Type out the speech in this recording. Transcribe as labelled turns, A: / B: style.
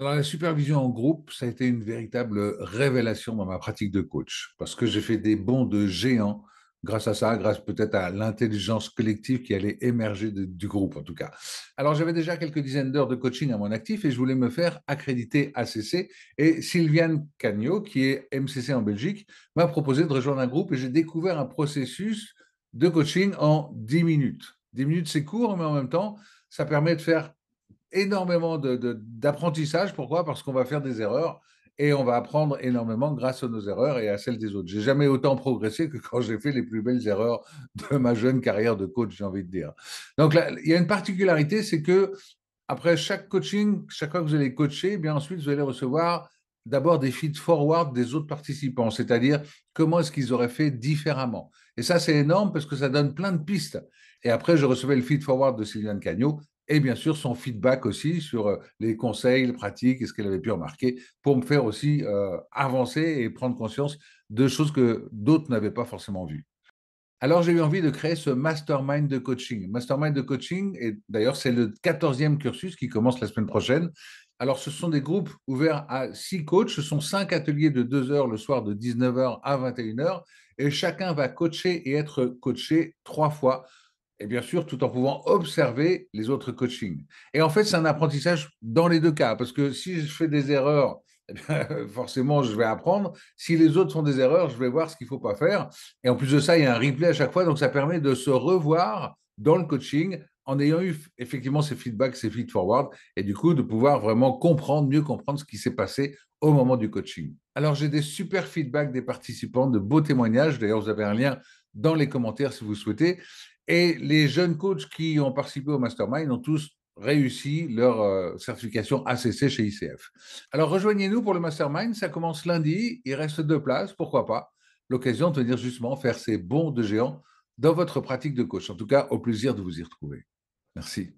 A: Alors, la supervision en groupe, ça a été une véritable révélation dans ma pratique de coach, parce que j'ai fait des bonds de géants grâce à ça, grâce peut-être à l'intelligence collective qui allait émerger du groupe, en tout cas. Alors, j'avais déjà quelques dizaines d'heures de coaching à mon actif et je voulais me faire accréditer ACC. Et Sylviane Cagnot, qui est MCC en Belgique, m'a proposé de rejoindre un groupe et j'ai découvert un processus de coaching en 10 minutes. 10 minutes, c'est court, mais en même temps, ça permet de faire énormément d'apprentissage. Pourquoi? Parce qu'on va faire des erreurs et on va apprendre énormément grâce à nos erreurs et à celles des autres. J'ai jamais autant progressé que quand j'ai fait les plus belles erreurs de ma jeune carrière de coach, j'ai envie de dire. Donc là, il y a une particularité, c'est que après chaque coaching, chaque fois que vous allez coacher, eh bien ensuite vous allez recevoir d'abord des feed-forward des autres participants, c'est-à-dire comment est-ce qu'ils auraient fait différemment. Et ça, c'est énorme parce que ça donne plein de pistes. Et après, je recevais le feed-forward de Sylviane Cagnot et bien sûr son feedback aussi sur les conseils, les pratiques et ce qu'elle avait pu remarquer pour me faire aussi avancer et prendre conscience de choses que d'autres n'avaient pas forcément vues. Alors, j'ai eu envie de créer ce mastermind de coaching. Mastermind de coaching, et d'ailleurs, c'est le 14e cursus qui commence la semaine prochaine. Alors, ce sont des groupes ouverts à 6 coachs. Ce sont 5 ateliers de 2 heures le soir de 19h à 21h. Et chacun va coacher et être coaché 3 fois. Et bien sûr, tout en pouvant observer les autres coachings. Et en fait, c'est un apprentissage dans les deux cas. Parce que si je fais des erreurs, eh bien, forcément, je vais apprendre. Si les autres font des erreurs, je vais voir ce qu'il ne faut pas faire. Et en plus de ça, il y a un replay à chaque fois, donc ça permet de se revoir dans le coaching en ayant eu effectivement ces feedbacks, ces feed-forward, et du coup de pouvoir vraiment comprendre, mieux comprendre ce qui s'est passé au moment du coaching. Alors j'ai des super feedbacks des participants, de beaux témoignages, d'ailleurs vous avez un lien dans les commentaires si vous souhaitez, et les jeunes coachs qui ont participé au mastermind ont tous réussi leur certification ACC chez ICF. Alors rejoignez-nous pour le mastermind, ça commence lundi, il reste 2 places, pourquoi pas l'occasion de venir justement faire ces bonds de géants dans votre pratique de coach. En tout cas, au plaisir de vous y retrouver. Merci.